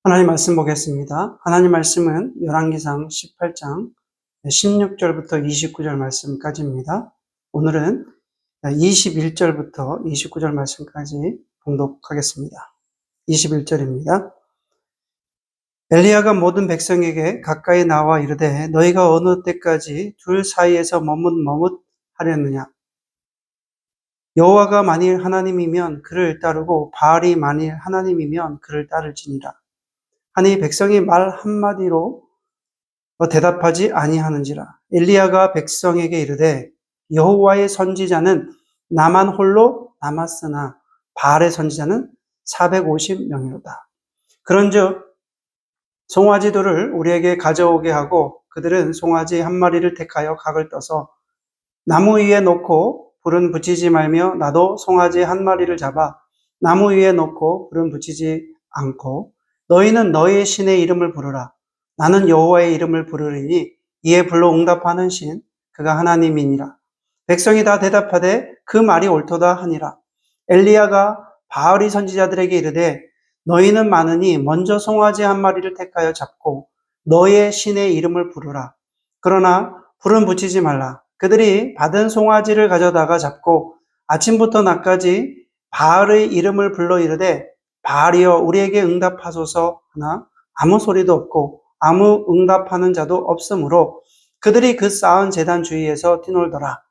하나님 말씀 보겠습니다. 하나님 말씀은 열왕기상 18장 16절부터 29절 말씀까지입니다. 오늘은 21절부터 29절 말씀까지 봉독하겠습니다. 21절입니다. 엘리야가 모든 백성에게 가까이 나와 이르되 너희가 어느 때까지 둘 사이에서 머뭇머뭇하려느냐. 여호와가 만일 하나님이면 그를 따르고 바알이 만일 하나님이면 그를 따를지니라. 하니 백성이 말 한마디로 대답하지 아니하는지라. 엘리야가 백성에게 이르되 여호와의 선지자는 나만 홀로 남았으나 바알의 선지자는 450명이로다. 그런즉 송아지들을 우리에게 가져오게 하고 그들은 송아지 한 마리를 택하여 각을 떠서 나무 위에 놓고 불은 붙이지 말며 나도 송아지 한 마리를 잡아 나무 위에 놓고 불은 붙이지 않고 너희는 너희의 신의 이름을 부르라. 나는 여호와의 이름을 부르리니 이에 불러 응답하는 신 그가 하나님이니라. 백성이 다 대답하되 그 말이 옳도다 하니라. 엘리야가 바알이 선지자들에게 이르되 너희는 많으니 먼저 송아지 한 마리를 택하여 잡고 너의 신의 이름을 부르라. 그러나 불은 붙이지 말라. 그들이 받은 송아지를 가져다가 잡고 아침부터 낮까지 바알의 이름을 불러 이르되 바알이여 우리에게 응답하소서 하나 아무 소리도 없고 아무 응답하는 자도 없으므로 그들이 그 쌓은 제단 주위에서 뛰놀더라.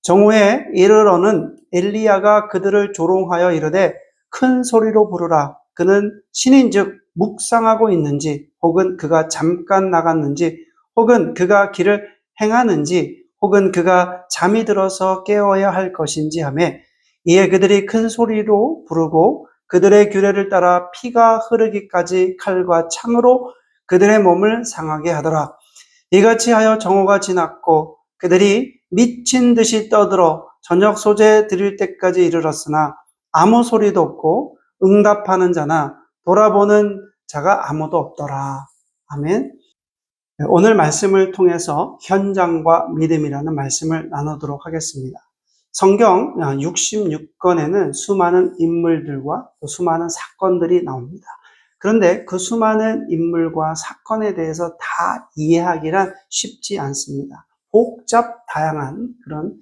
정오에 이르러는 엘리야가 그들을 조롱하여 이르되 큰 소리로 부르라. 그는 신인즉 묵상하고 있는지 혹은 그가 잠깐 나갔는지 혹은 그가 길을 행하는지 혹은 그가 잠이 들어서 깨어야 할 것인지 하매 이에 그들이 큰 소리로 부르고 그들의 규례를 따라 피가 흐르기까지 칼과 창으로 그들의 몸을 상하게 하더라. 이같이 하여 정오가 지났고 그들이 미친 듯이 떠들어 저녁 소재 드릴 때까지 이르렀으나 아무 소리도 없고 응답하는 자나 돌아보는 자가 아무도 없더라. 아멘. 오늘 말씀을 통해서 현장과 믿음이라는 말씀을 나누도록 하겠습니다. 성경 66권에는 수많은 인물들과 또 수많은 사건들이 나옵니다. 그런데 그 수많은 인물과 사건에 대해서 다 이해하기란 쉽지 않습니다. 복잡 다양한 그런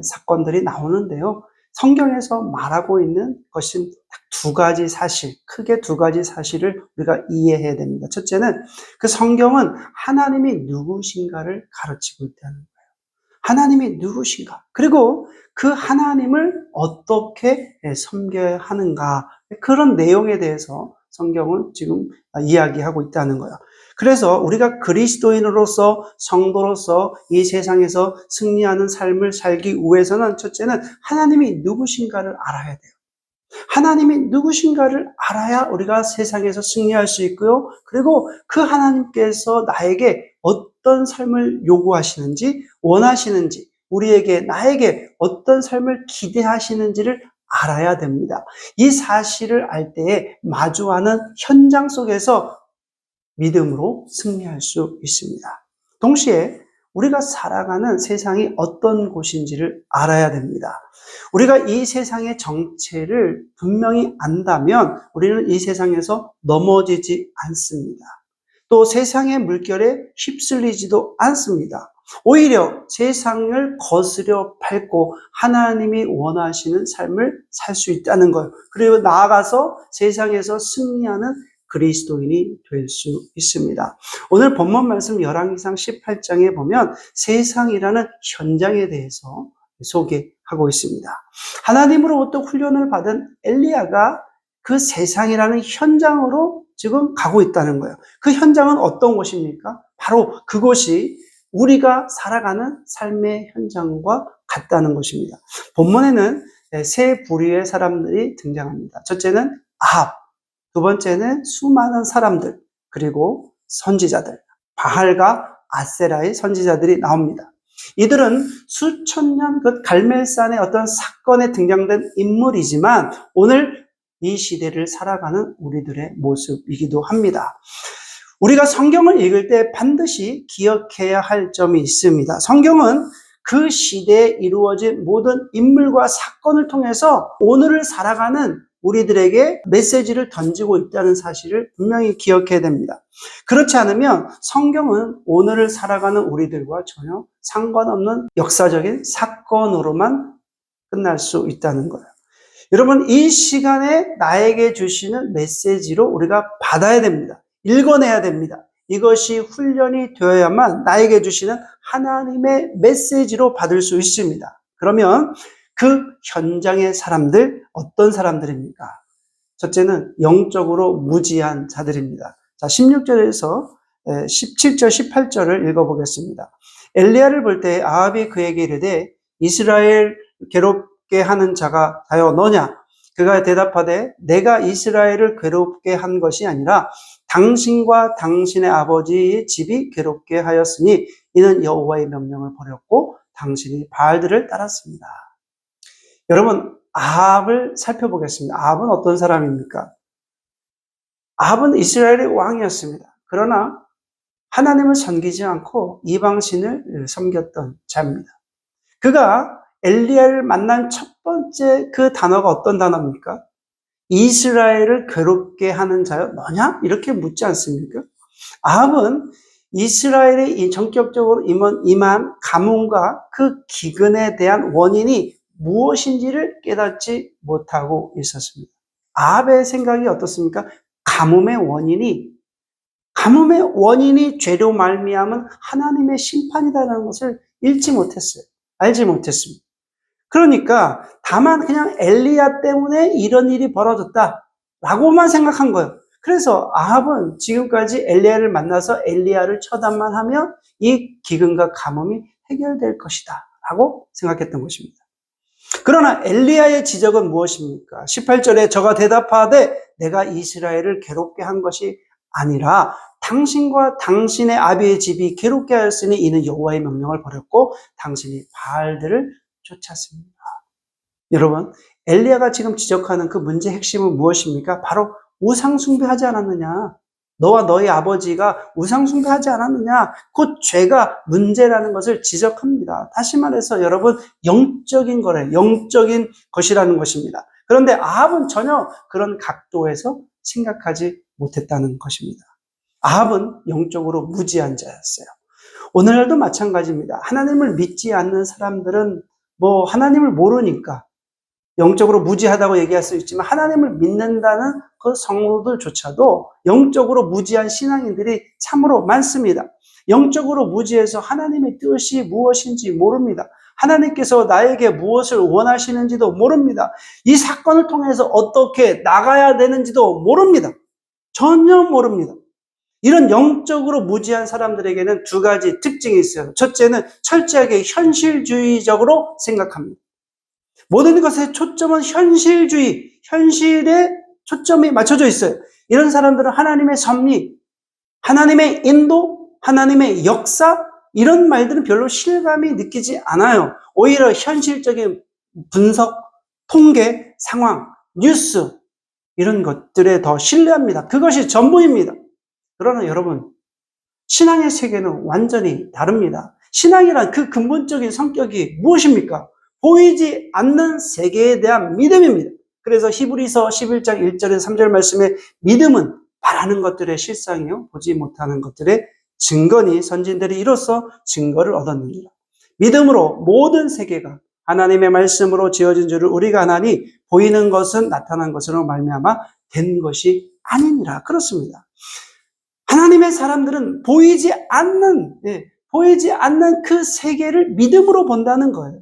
사건들이 나오는데요. 성경에서 말하고 있는 것이 딱 두 가지 사실, 크게 두 가지 사실을 우리가 이해해야 됩니다. 첫째는 그 성경은 하나님이 누구신가를 가르치고 있다는 거예요. 하나님이 누구신가? 그리고 그 하나님을 어떻게 섬겨야 하는가? 그런 내용에 대해서 성경은 지금 이야기하고 있다는 거예요. 그래서 우리가 그리스도인으로서 성도로서 이 세상에서 승리하는 삶을 살기 위해서는 첫째는 하나님이 누구신가를 알아야 돼요. 하나님이 누구신가를 알아야 우리가 세상에서 승리할 수 있고요. 그리고 그 하나님께서 나에게 어떤 삶을 요구하시는지, 원하시는지, 우리에게, 나에게 어떤 삶을 기대하시는지를 알아야 됩니다. 이 사실을 알 때에 마주하는 현장 속에서 믿음으로 승리할 수 있습니다. 동시에 우리가 살아가는 세상이 어떤 곳인지를 알아야 됩니다. 우리가 이 세상의 정체를 분명히 안다면 우리는 이 세상에서 넘어지지 않습니다. 또 세상의 물결에 휩쓸리지도 않습니다. 오히려 세상을 거스려 밟고 하나님이 원하시는 삶을 살 수 있다는 거예요. 그리고 나아가서 세상에서 승리하는 그리스도인이 될 수 있습니다. 오늘 본문 말씀 열왕기상 18장에 보면 세상이라는 현장에 대해서 소개하고 있습니다. 하나님으로부터 훈련을 받은 엘리야가 그 세상이라는 현장으로 지금 가고 있다는 거예요. 그 현장은 어떤 곳입니까? 바로 그곳이 우리가 살아가는 삶의 현장과 같다는 것입니다. 본문에는 세 부류의 사람들이 등장합니다. 첫째는 아합, 두 번째는 수많은 사람들, 그리고 선지자들, 바알과 아세라의 선지자들이 나옵니다. 이들은 수천 년 그 갈멜산의 어떤 사건에 등장된 인물이지만 오늘 이 시대를 살아가는 우리들의 모습이기도 합니다. 우리가 성경을 읽을 때 반드시 기억해야 할 점이 있습니다. 성경은 그 시대에 이루어진 모든 인물과 사건을 통해서 오늘을 살아가는 우리들에게 메시지를 던지고 있다는 사실을 분명히 기억해야 됩니다. 그렇지 않으면 성경은 오늘을 살아가는 우리들과 전혀 상관없는 역사적인 사건으로만 끝날 수 있다는 거예요. 여러분, 이 시간에 나에게 주시는 메시지로 우리가 받아야 됩니다. 읽어내야 됩니다. 이것이 훈련이 되어야만 나에게 주시는 하나님의 메시지로 받을 수 있습니다. 그러면 그 현장의 사람들, 어떤 사람들입니까? 첫째는 영적으로 무지한 자들입니다. 자, 16절에서 17절, 18절을 읽어보겠습니다. 엘리야를 볼 때 아합이 그에게 이르되 이스라엘 괴롭게 하는 자가 다여 너냐? 그가 대답하되 내가 이스라엘을 괴롭게 한 것이 아니라 당신과 당신의 아버지의 집이 괴롭게 하였으니 이는 여호와의 명령을 버렸고 당신이 바알들을 따랐습니다. 여러분, 아합을 살펴보겠습니다. 아합은 어떤 사람입니까? 아합은 이스라엘의 왕이었습니다. 그러나 하나님을 섬기지 않고 이방신을 섬겼던 자입니다. 그가 엘리야를 만난 첫 번째 그 단어가 어떤 단어입니까? 이스라엘을 괴롭게 하는 자여 너냐? 이렇게 묻지 않습니까? 아합은 이스라엘의 전격적으로 임한 가뭄과 그 기근에 대한 원인이 무엇인지를 깨닫지 못하고 있었습니다. 아합의 생각이 어떻습니까? 가뭄의 원인이 죄로 말미암은 하나님의 심판이다라는 것을 알지 못했습니다. 그러니까 다만 그냥 엘리야 때문에 이런 일이 벌어졌다라고만 생각한 거예요. 그래서 아합은 지금까지 엘리야를 만나서 엘리야를 처단만 하면 이 기근과 가뭄이 해결될 것이다 라고 생각했던 것입니다. 그러나 엘리야의 지적은 무엇입니까? 18절에 저가 대답하되 내가 이스라엘을 괴롭게 한 것이 아니라 당신과 당신의 아비의 집이 괴롭게 하였으니 이는 여호와의 명령을 버렸고 당신이 바알들을 쫓았습니다. 여러분, 엘리야가 지금 지적하는 그 문제의 핵심은 무엇입니까? 바로 우상숭배하지 않았느냐? 너와 너희 아버지가 우상숭배하지 않았느냐? 그 죄가 문제라는 것을 지적합니다. 다시 말해서 여러분, 영적인 것이라는 것입니다. 그런데 아합은 전혀 그런 각도에서 생각하지 못했다는 것입니다. 아합은 영적으로 무지한 자였어요. 오늘날도 마찬가지입니다. 하나님을 믿지 않는 사람들은 하나님을 모르니까 영적으로 무지하다고 얘기할 수 있지만 하나님을 믿는다는 그 성도들조차도 영적으로 무지한 신앙인들이 참으로 많습니다. 영적으로 무지해서 하나님의 뜻이 무엇인지 모릅니다. 하나님께서 나에게 무엇을 원하시는지도 모릅니다. 이 사건을 통해서 어떻게 나가야 되는지도 모릅니다. 전혀 모릅니다. 이런 영적으로 무지한 사람들에게는 두 가지 특징이 있어요. 첫째는 철저하게 현실주의적으로 생각합니다. 모든 것의 초점은 현실에 초점이 맞춰져 있어요. 이런 사람들은 하나님의 섭리, 하나님의 인도, 하나님의 역사, 이런 말들은 별로 실감이 느끼지 않아요. 오히려 현실적인 분석, 통계, 상황, 뉴스, 이런 것들에 더 신뢰합니다. 그것이 전부입니다. 그러나 여러분, 신앙의 세계는 완전히 다릅니다. 신앙이란 그 근본적인 성격이 무엇입니까? 보이지 않는 세계에 대한 믿음입니다. 그래서 히브리서 11장 1절에서 3절 말씀에 믿음은 바라는 것들의 실상이요 보지 못하는 것들의 증거니 선진들이 이로써 증거를 얻었느니라. 믿음으로 모든 세계가 하나님의 말씀으로 지어진 줄을 우리가 아나니 보이는 것은 나타난 것으로 말미암아 된 것이 아니니라. 그렇습니다. 하나님의 사람들은 보이지 않는 그 세계를 믿음으로 본다는 거예요.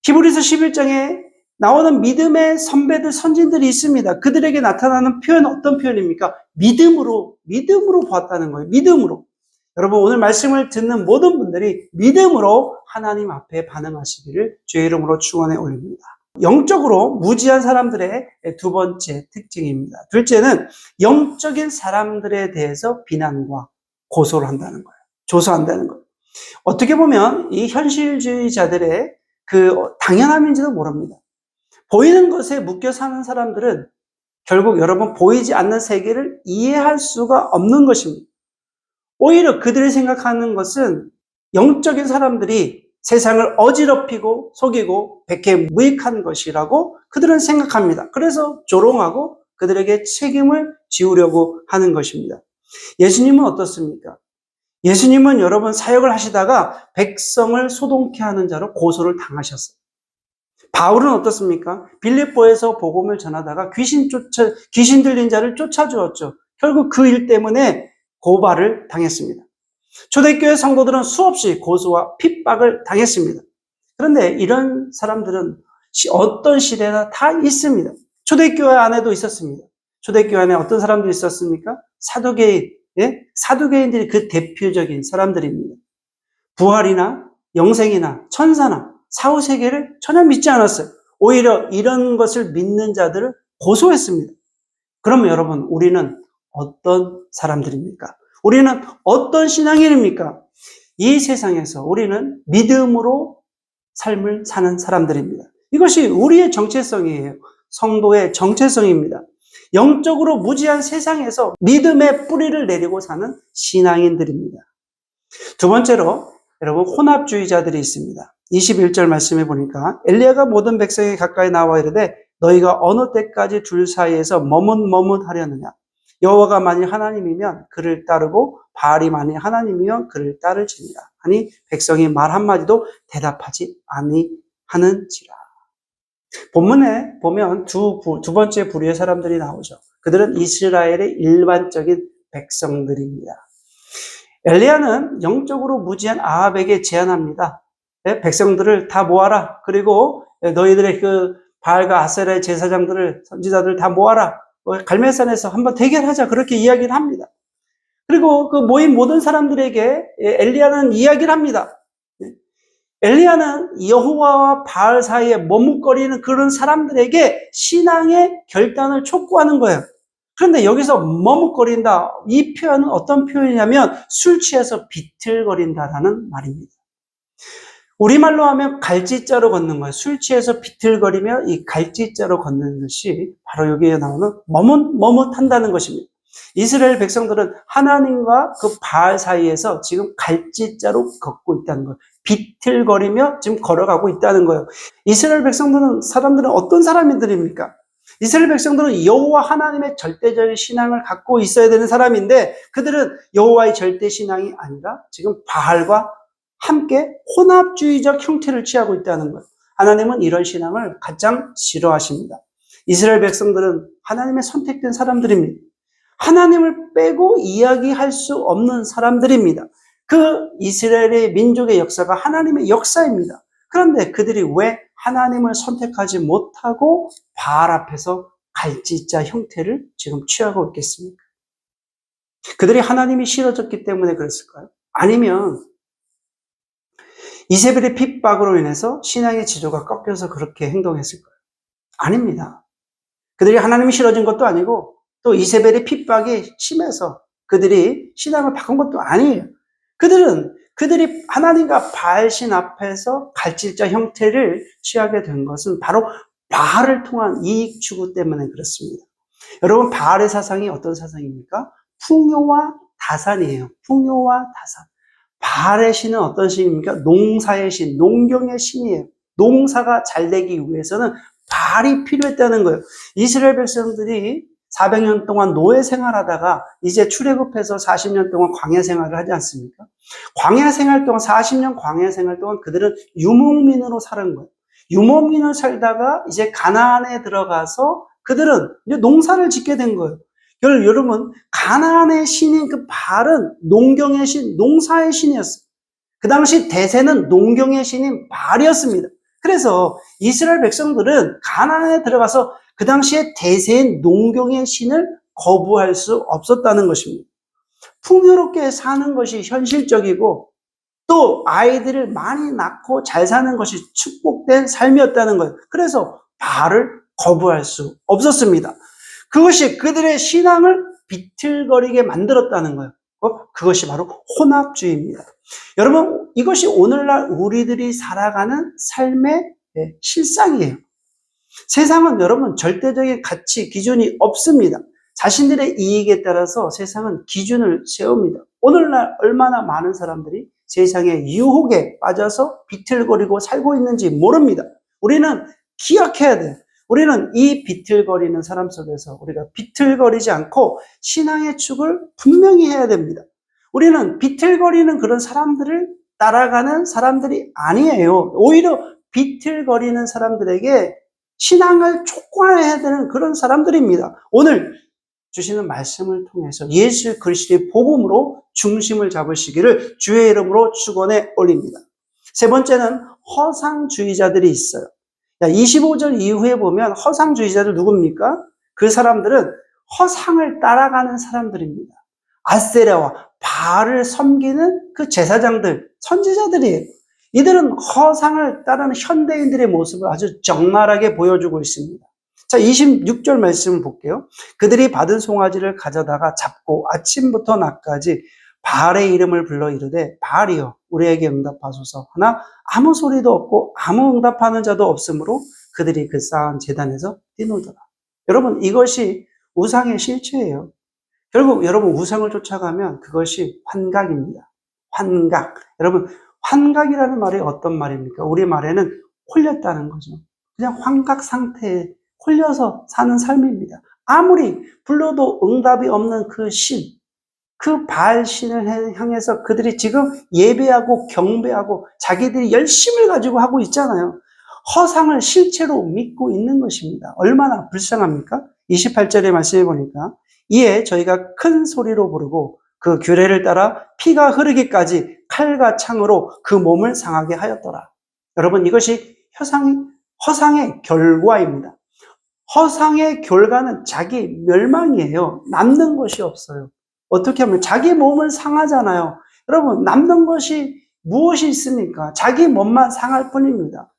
히브리서 11장에 나오는 믿음의 선배들, 선진들이 있습니다. 그들에게 나타나는 표현은 어떤 표현입니까? 믿음으로 보았다는 거예요. 믿음으로. 여러분, 오늘 말씀을 듣는 모든 분들이 믿음으로 하나님 앞에 반응하시기를 주의 이름으로 축원해 올립니다. 영적으로 무지한 사람들의 두 번째 특징입니다. 둘째는 영적인 사람들에 대해서 비난과 고소를 한다는 거예요. 조소한다는 거예요. 어떻게 보면 이 현실주의자들의 당연함인지도 모릅니다. 보이는 것에 묶여 사는 사람들은 결국 여러분 보이지 않는 세계를 이해할 수가 없는 것입니다. 오히려 그들이 생각하는 것은 영적인 사람들이 세상을 어지럽히고 속이고 백해무익한 것이라고 그들은 생각합니다. 그래서 조롱하고 그들에게 책임을 지우려고 하는 것입니다. 예수님은 어떻습니까? 예수님은 여러분 사역을 하시다가 백성을 소동케 하는 자로 고소를 당하셨어요. 바울은 어떻습니까? 빌립보에서 복음을 전하다가 귀신 들린 자를 쫓아주었죠. 결국 그 일 때문에 고발을 당했습니다. 초대교회 성도들은 수없이 고소와 핍박을 당했습니다. 그런데 이런 사람들은 어떤 시대나 다 있습니다. 초대교회 안에도 있었습니다. 초대교회 안에 어떤 사람들이 있었습니까? 사두개인, 사두개인들이 그 대표적인 사람들입니다. 부활이나 영생이나 천사나 사후세계를 전혀 믿지 않았어요. 오히려 이런 것을 믿는 자들을 고소했습니다. 그럼 여러분, 우리는 어떤 사람들입니까? 우리는 어떤 신앙인입니까? 이 세상에서 우리는 믿음으로 삶을 사는 사람들입니다. 이것이 우리의 정체성이에요. 성도의 정체성입니다. 영적으로 무지한 세상에서 믿음의 뿌리를 내리고 사는 신앙인들입니다. 두 번째로 여러분 혼합주의자들이 있습니다. 21절 말씀해 보니까 엘리야가 모든 백성이 가까이 나와 이르되 너희가 어느 때까지 둘 사이에서 머뭇머뭇하려느냐. 여호와가 만일 하나님이면 그를 따르고 바알이 만일 하나님이면 그를 따를지니라. 아니 백성이 말 한마디도 대답하지 아니하는지라. 본문에 보면 두 번째 부류의 사람들이 나오죠. 그들은 이스라엘의 일반적인 백성들입니다. 엘리야는 영적으로 무지한 아합에게 제안합니다. 백성들을 다 모아라. 그리고 너희들의 그 바알과 아세라의 제사장들을 선지자들을 다 모아라. 갈멜산에서 한번 대결하자. 그렇게 이야기를 합니다. 그리고 그 모인 모든 사람들에게 엘리야는 이야기를 합니다. 엘리야는 여호와와 바알 사이에 머뭇거리는 그런 사람들에게 신앙의 결단을 촉구하는 거예요. 그런데 여기서 머뭇거린다. 이 표현은 어떤 표현이냐면 술 취해서 비틀거린다라는 말입니다. 우리말로 하면 갈짓자로 걷는 거예요. 술 취해서 비틀거리며 이 갈짓자로 걷는 것이 바로 여기에 나오는 머뭇한다는 것입니다. 이스라엘 백성들은 하나님과 그 바알 사이에서 지금 갈짓자로 걷고 있다는 거예요. 비틀거리며 지금 걸어가고 있다는 거예요. 이스라엘 사람들은 어떤 사람들입니까? 이스라엘 백성들은 여호와 하나님의 절대적인 신앙을 갖고 있어야 되는 사람인데 그들은 여호와의 절대 신앙이 아니라 지금 바알과 함께 혼합주의적 형태를 취하고 있다는 거예요. 하나님은 이런 신앙을 가장 싫어하십니다. 이스라엘 백성들은 하나님의 선택된 사람들입니다. 하나님을 빼고 이야기할 수 없는 사람들입니다. 그 이스라엘의 민족의 역사가 하나님의 역사입니다. 그런데 그들이 왜 하나님을 선택하지 못하고 바알 앞에서 갈짓자 형태를 지금 취하고 있겠습니까? 그들이 하나님이 싫어졌기 때문에 그랬을까요? 아니면 이세벨의 핍박으로 인해서 신앙의 지조가 꺾여서 그렇게 행동했을까요? 아닙니다. 그들이 하나님이 싫어진 것도 아니고 또 이세벨의 핍박이 심해서 그들이 신앙을 바꾼 것도 아니에요. 그들이 하나님과 바알신 앞에서 갈짓자 형태를 취하게 된 것은 바로 바알을 통한 이익 추구 때문에 그렇습니다. 여러분, 바알의 사상이 어떤 사상입니까? 풍요와 다산이에요. 풍요와 다산. 바알의 신은 어떤 신입니까? 농사의 신, 농경의 신이에요. 농사가 잘 되기 위해서는 바알이 필요했다는 거예요. 이스라엘 백성들이 400년 동안 노예 생활하다가 이제 출애굽해서 40년 동안 광야 생활을 하지 않습니까? 광야 생활 동안 40년 광야 생활 동안 그들은 유목민으로 사는 거예요. 유목민으로 살다가 이제 가나안에 들어가서 그들은 이제 농사를 짓게 된 거예요. 여러분, 가나안의 신인 그 바알은 농경의 신, 농사의 신이었어요. 그 당시 대세는 농경의 신인 바알이었습니다. 그래서 이스라엘 백성들은 가나안에 들어가서 그 당시에 대세인 농경의 신을 거부할 수 없었다는 것입니다. 풍요롭게 사는 것이 현실적이고 또 아이들을 많이 낳고 잘 사는 것이 축복된 삶이었다는 거예요. 그래서 바알을 거부할 수 없었습니다. 그것이 그들의 신앙을 비틀거리게 만들었다는 거예요. 그것이 바로 혼합주의입니다. 여러분, 이것이 오늘날 우리들이 살아가는 삶의 실상이에요. 세상은 여러분 절대적인 가치, 기준이 없습니다. 자신들의 이익에 따라서 세상은 기준을 세웁니다. 오늘날 얼마나 많은 사람들이 세상의 유혹에 빠져서 비틀거리고 살고 있는지 모릅니다. 우리는 기억해야 돼요. 우리는 이 비틀거리는 사람 속에서 우리가 비틀거리지 않고 신앙의 축을 분명히 해야 됩니다. 우리는 비틀거리는 그런 사람들을 따라가는 사람들이 아니에요. 오히려 비틀거리는 사람들에게 신앙을 촉구해야 되는 그런 사람들입니다. 오늘 주시는 말씀을 통해서 예수 그리스도의 복음으로 중심을 잡으시기를 주의 이름으로 축원해 올립니다. 세 번째는 허상주의자들이 있어요. 25절 이후에 보면 허상주의자들 누굽니까? 그 사람들은 허상을 따라가는 사람들입니다. 아세라와 바알을 섬기는 그 제사장들, 선지자들이에요. 이들은 허상을 따르는 현대인들의 모습을 아주 적나라하게 보여주고 있습니다. 자, 26절 말씀을 볼게요. 그들이 받은 송아지를 가져다가 잡고 아침부터 낮까지 바알의 이름을 불러 이르되 바알이여 우리에게 응답하소서. 하나 아무 소리도 없고 아무 응답하는 자도 없으므로 그들이 그 쌓은 제단에서 뛰놀더라. 여러분, 이것이 우상의 실체예요. 결국 여러분, 우상을 쫓아가면 그것이 환각입니다. 환각. 여러분, 환각이라는 말이 어떤 말입니까? 우리 말에는 홀렸다는 거죠. 그냥 환각 상태에 홀려서 사는 삶입니다. 아무리 불러도 응답이 없는 그 신, 그 바알 신을 향해서 그들이 지금 예배하고 경배하고 자기들이 열심을 가지고 하고 있잖아요. 허상을 실체로 믿고 있는 것입니다. 얼마나 불쌍합니까? 28절의 말씀해 보니까 이에 저희가 큰 소리로 부르고 그 규례를 따라 피가 흐르기까지 칼과 창으로 그 몸을 상하게 하였더라. 여러분, 이것이 허상의 결과입니다. 허상의 결과는 자기 멸망이에요. 남는 것이 없어요. 어떻게 하면 자기 몸을 상하잖아요. 여러분, 남는 것이 무엇이 있습니까? 자기 몸만 상할 뿐입니다.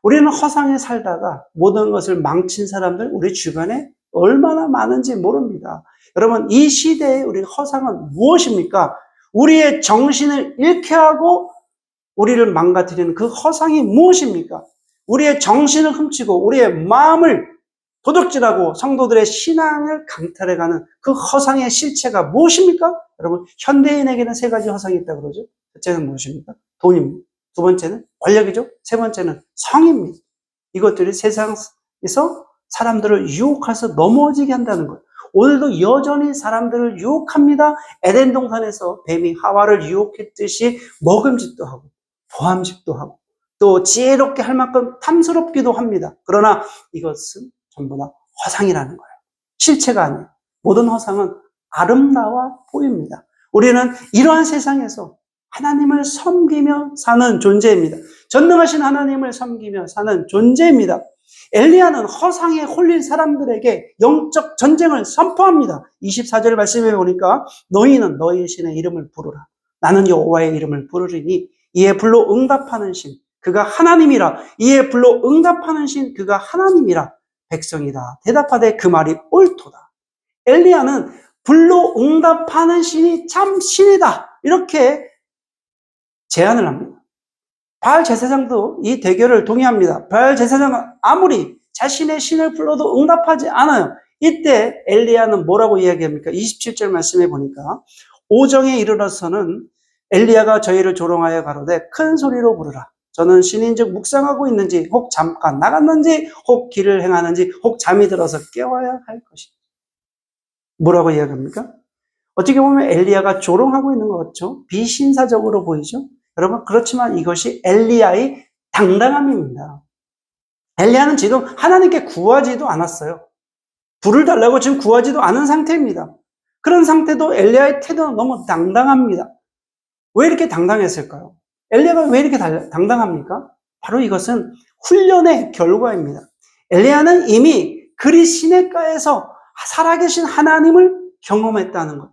우리는 허상에 살다가 모든 것을 망친 사람들 우리 주변에 얼마나 많은지 모릅니다. 여러분, 이 시대에 우리 허상은 무엇입니까? 우리의 정신을 잃게 하고 우리를 망가뜨리는 그 허상이 무엇입니까? 우리의 정신을 훔치고 우리의 마음을 도둑질하고 성도들의 신앙을 강탈해가는 그 허상의 실체가 무엇입니까? 여러분, 현대인에게는 세 가지 허상이 있다고 그러죠. 첫째는 무엇입니까? 돈입니다. 두 번째는 권력이죠. 세 번째는 성입니다. 이것들이 세상에서 사람들을 유혹해서 넘어지게 한다는 거예요. 오늘도 여전히 사람들을 유혹합니다. 에덴 동산에서 뱀이 하와를 유혹했듯이 먹음직도 하고 보암직도 하고 또 지혜롭게 할 만큼 탐스럽기도 합니다. 그러나 이것은 전부 다 허상이라는 거예요. 실체가 아니에요. 모든 허상은 아름다워 보입니다. 우리는 이러한 세상에서 하나님을 섬기며 사는 존재입니다. 전능하신 하나님을 섬기며 사는 존재입니다. 엘리야는 허상에 홀린 사람들에게 영적 전쟁을 선포합니다. 24절 말씀에 보니까 너희는 너희 신의 이름을 부르라. 나는 여호와의 이름을 부르리니 이에 불로 응답하는 신 그가 하나님이라. 이에 불로 응답하는 신 그가 하나님이라. 백성이다 대답하되 그 말이 옳도다. 엘리야는 불로 응답하는 신이 참 신이다 이렇게 제안을 합니다. 바알 제사장도 이 대결을 동의합니다. 바알 제사장은 아무리 자신의 신을 불러도 응답하지 않아요. 이때 엘리야는 뭐라고 이야기합니까? 27절 말씀해 보니까 오정에 이르러서는 엘리야가 저희를 조롱하여 가로되 큰 소리로 부르라. 저는 신인즉 묵상하고 있는지 혹 잠깐 나갔는지 혹 길을 행하는지 혹 잠이 들어서 깨워야 할 것이다. 뭐라고 이야기합니까? 어떻게 보면 엘리야가 조롱하고 있는 것 같죠? 비신사적으로 보이죠? 여러분, 그렇지만 이것이 엘리야의 당당함입니다. 엘리야는 지금 하나님께 구하지도 않았어요. 불을 달라고 지금 구하지도 않은 상태입니다. 그런 상태도 엘리야의 태도는 너무 당당합니다. 왜 이렇게 당당했을까요? 엘리야가 왜 이렇게 당당합니까? 바로 이것은 훈련의 결과입니다. 엘리야는 이미 그리 시냇가에서 살아계신 하나님을 경험했다는 것.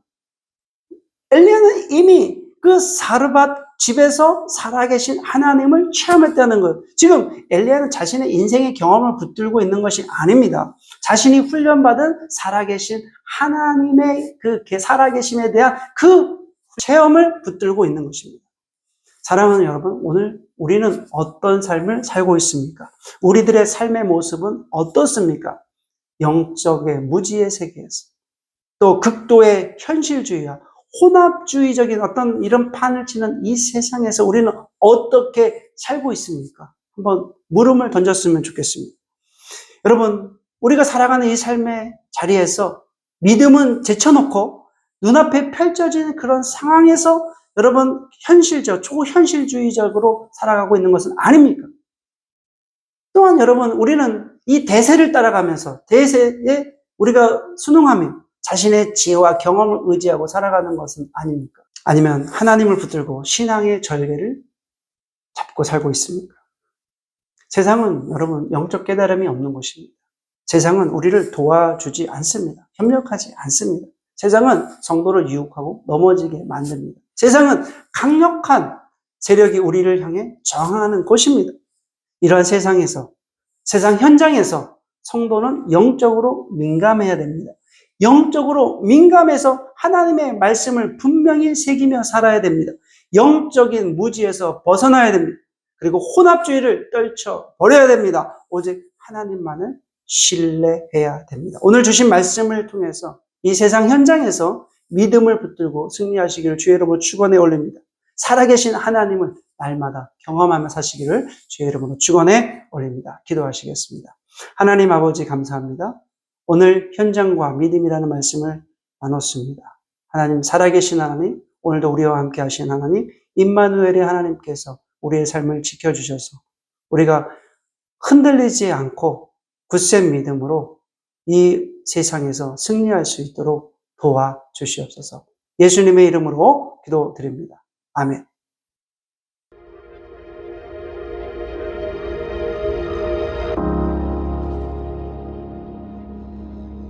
엘리야는 이미 그 사르밧 집에서 살아계신 하나님을 체험했다는 것. 지금 엘리야는 자신의 인생의 경험을 붙들고 있는 것이 아닙니다. 자신이 훈련받은 살아계신 하나님의 그 살아계심에 대한 그 체험을 붙들고 있는 것입니다. 사랑하는 여러분, 오늘 우리는 어떤 삶을 살고 있습니까? 우리들의 삶의 모습은 어떻습니까? 영적의 무지의 세계에서 또 극도의 현실주의와 혼합주의적인 어떤 이런 판을 치는 이 세상에서 우리는 어떻게 살고 있습니까? 한번 물음을 던졌으면 좋겠습니다. 여러분, 우리가 살아가는 이 삶의 자리에서 믿음은 제쳐놓고 눈앞에 펼쳐지는 그런 상황에서 여러분 초현실주의적으로 살아가고 있는 것은 아닙니까? 또한 여러분, 우리는 이 대세를 따라가면서 대세에 우리가 순응하며 자신의 지혜와 경험을 의지하고 살아가는 것은 아닙니까? 아니면 하나님을 붙들고 신앙의 절개를 잡고 살고 있습니까? 세상은 여러분 영적 깨달음이 없는 곳입니다. 세상은 우리를 도와주지 않습니다. 협력하지 않습니다. 세상은 성도를 유혹하고 넘어지게 만듭니다. 세상은 강력한 세력이 우리를 향해 저항하는 곳입니다. 이러한 세상에서, 세상 현장에서 성도는 영적으로 민감해야 됩니다. 영적으로 민감해서 하나님의 말씀을 분명히 새기며 살아야 됩니다. 영적인 무지에서 벗어나야 됩니다. 그리고 혼합주의를 떨쳐버려야 됩니다. 오직 하나님만을 신뢰해야 됩니다. 오늘 주신 말씀을 통해서 이 세상 현장에서 믿음을 붙들고 승리하시기를 주의 이름으로 축원해 올립니다. 살아계신 하나님을 날마다 경험하며 사시기를 주의 이름으로 축원해 올립니다. 기도하시겠습니다. 하나님 아버지 감사합니다. 오늘 현장과 믿음이라는 말씀을 나눴습니다. 하나님 살아계신 하나님, 오늘도 우리와 함께 하신 하나님, 임마누엘의 하나님께서 우리의 삶을 지켜주셔서 우리가 흔들리지 않고 굳센 믿음으로 이 세상에서 승리할 수 있도록 도와주시옵소서. 예수님의 이름으로 기도드립니다. 아멘.